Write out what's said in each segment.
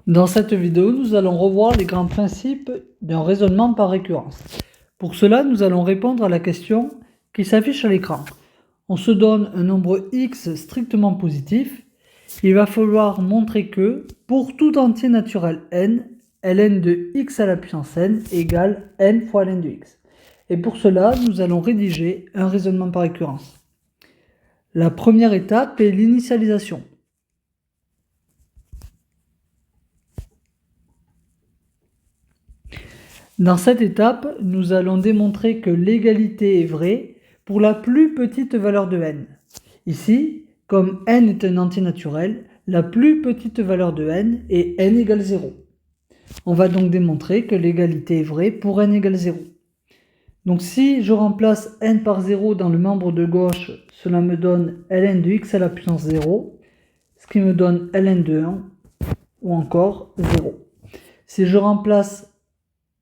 Dans cette vidéo, nous allons revoir les grands principes d'un raisonnement par récurrence. Pour cela, nous allons répondre à la question qui s'affiche à l'écran. On se donne un nombre x strictement positif. Il va falloir montrer que, pour tout entier naturel n, ln de x à la puissance n égale n fois ln de x. Et pour cela, nous allons rédiger un raisonnement par récurrence. La première étape est l'initialisation. Dans cette étape, nous allons démontrer que l'égalité est vraie pour la plus petite valeur de n. Ici, comme n est un entier naturel, la plus petite valeur de n est n égale 0. On va donc démontrer que l'égalité est vraie pour n égale 0. Donc si je remplace n par 0 dans le membre de gauche, cela me donne ln de x à la puissance 0, ce qui me donne ln de 1, ou encore 0. Si je remplace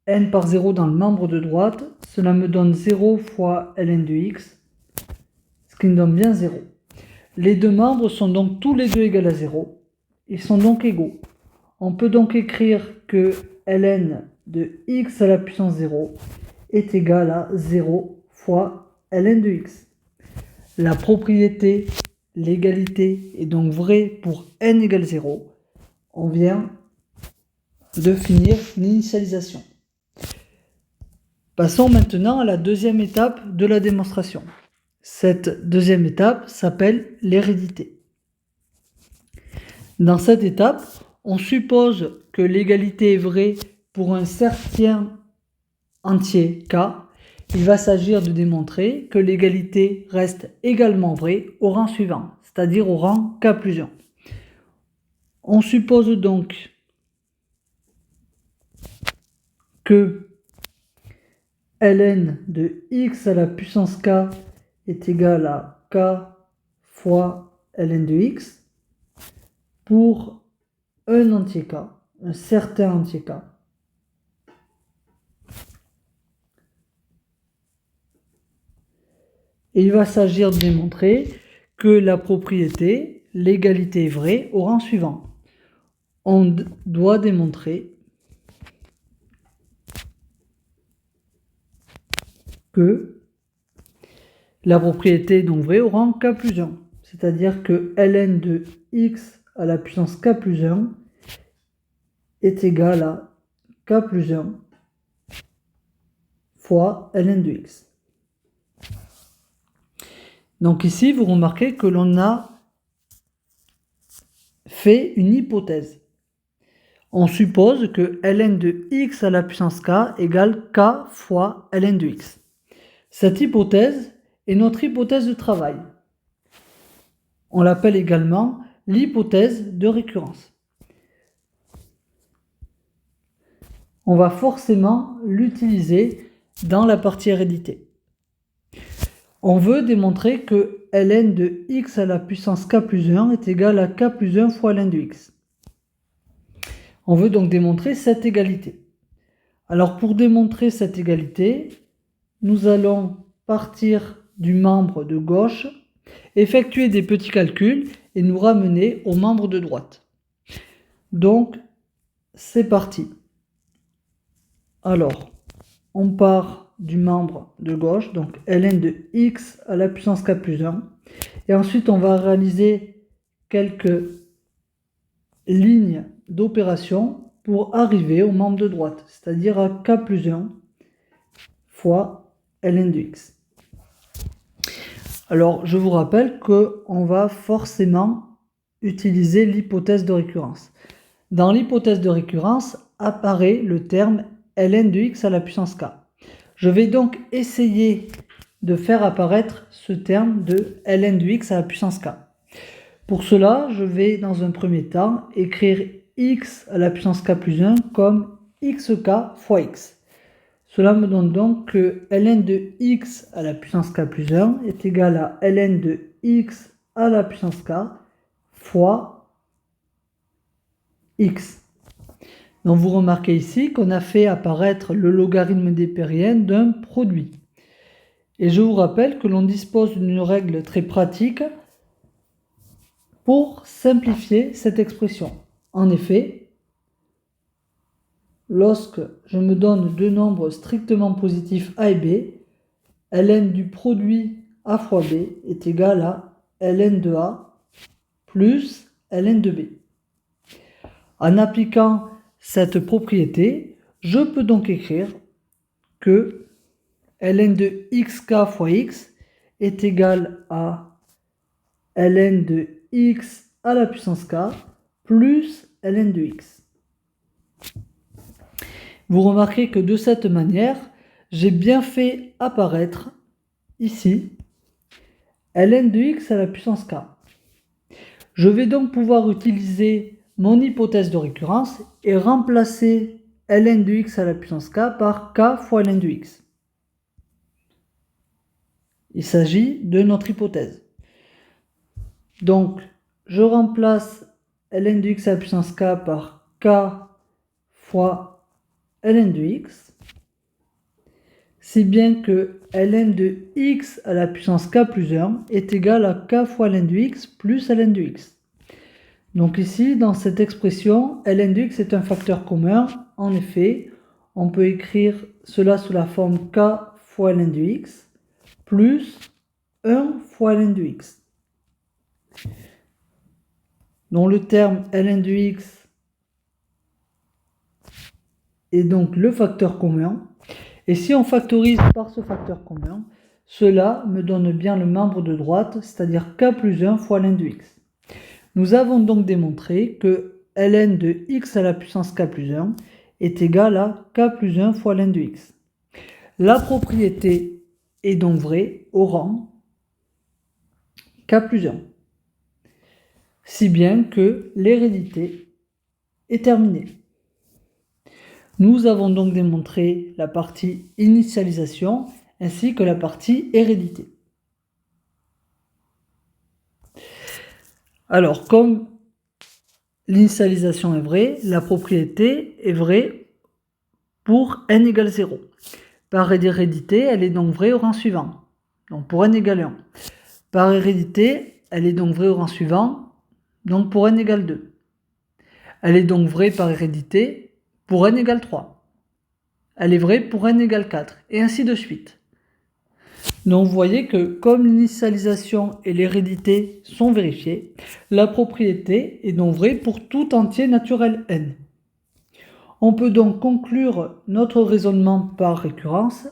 n par 0 dans le membre de droite, cela me donne 0 fois ln de x, ce qui me donne bien 0. Les deux membres sont donc tous les deux égaux à 0. Ils sont donc égaux. On peut donc écrire que ln de x à la puissance 0 est égal à 0 fois ln de x. La propriété, l'égalité est donc vraie pour n égale 0. On vient de finir l'initialisation. Passons maintenant à la deuxième étape de la démonstration. Cette deuxième étape s'appelle l'hérédité. Dans cette étape, on suppose que l'égalité est vraie pour un certain entier k. Il va s'agir de démontrer que l'égalité reste également vraie au rang suivant, c'est-à-dire au rang k plus 1. On suppose donc que ln de x à la puissance k est égal à k fois ln de x pour un entier k, un certain entier k. Et il va s'agir de démontrer que la propriété, l'égalité est vraie au rang suivant. On doit démontrer que la propriété est donc vraie au rang k plus 1. C'est-à-dire que ln de x à la puissance k plus 1 est égal à k plus 1 fois ln de x. Donc ici, vous remarquez que l'on a fait une hypothèse. On suppose que ln de x à la puissance k égale k fois ln de x. Cette hypothèse est notre hypothèse de travail. On l'appelle également l'hypothèse de récurrence. On va forcément l'utiliser dans la partie hérédité. On veut démontrer que ln de x à la puissance k plus 1 est égal à k plus 1 fois ln de x. On veut donc démontrer cette égalité. Alors pour démontrer cette égalité, nous allons partir du membre de gauche, effectuer des petits calculs et nous ramener au membre de droite. Donc, c'est parti. Alors, on part du membre de gauche, donc ln de x à la puissance k plus 1. Et ensuite, on va réaliser quelques lignes d'opération pour arriver au membre de droite, c'est-à-dire à k plus 1 fois ln de x. Alors, je vous rappelle qu'on va forcément utiliser l'hypothèse de récurrence. Dans l'hypothèse de récurrence apparaît le terme ln de x à la puissance k. Je vais donc essayer de faire apparaître ce terme de ln de x à la puissance k. Pour cela, je vais dans un premier temps écrire x à la puissance k plus 1 comme xk fois x. Cela me donne donc que ln de x à la puissance k plus 1 est égal à ln de x à la puissance k fois x. Donc vous remarquez ici qu'on a fait apparaître le logarithme dépérien d'un produit. Et je vous rappelle que l'on dispose d'une règle très pratique pour simplifier cette expression. En effet, lorsque je me donne deux nombres strictement positifs a et b, ln du produit a fois b est égal à ln de a plus ln de b. En appliquant cette propriété, je peux donc écrire que ln de xk fois x est égal à ln de x à la puissance k plus ln de x. Vous remarquez que de cette manière, j'ai bien fait apparaître ici ln de x à la puissance k. Je vais donc pouvoir utiliser mon hypothèse de récurrence et remplacer ln de x à la puissance k par k fois ln de x. Il s'agit de notre hypothèse. Donc, je remplace ln de x à la puissance k par k fois ln de x, si bien que ln de x à la puissance k plus 1 est égal à k fois ln de x plus ln de x. Donc ici, dans cette expression, ln de x est un facteur commun. En effet, on peut écrire cela sous la forme k fois ln de x plus 1 fois ln de x. Donc le terme ln de x est donc le facteur commun. Et si on factorise par ce facteur commun, cela me donne bien le membre de droite, c'est-à-dire k plus 1 fois ln de x. Nous avons donc démontré que ln de x à la puissance k plus 1 est égal à k plus 1 fois ln de x. La propriété est donc vraie au rang k plus 1, si bien que l'hérédité est terminée. Nous avons donc démontré la partie initialisation ainsi que la partie hérédité. Alors, comme l'initialisation est vraie, la propriété est vraie pour n égale 0. Par hérédité, elle est donc vraie au rang suivant, donc pour n égale 1. Par hérédité, elle est donc vraie au rang suivant, donc pour n égale 2. Elle est donc vraie par hérédité pour n égale 3. Elle est vraie pour n égale 4, et ainsi de suite. Donc vous voyez que comme l'initialisation et l'hérédité sont vérifiées, la propriété est donc vraie pour tout entier naturel n. On peut donc conclure notre raisonnement par récurrence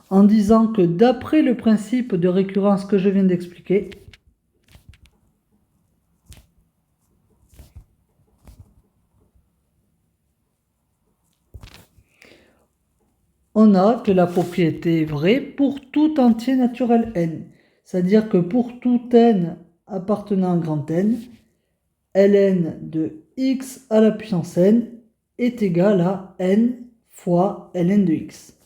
en disant que d'après le principe de récurrence que je viens d'expliquer, on a que la propriété est vraie pour tout entier naturel n. C'est-à-dire que pour tout n appartenant à grand N, ln de x à la puissance n est égal à n fois ln de x.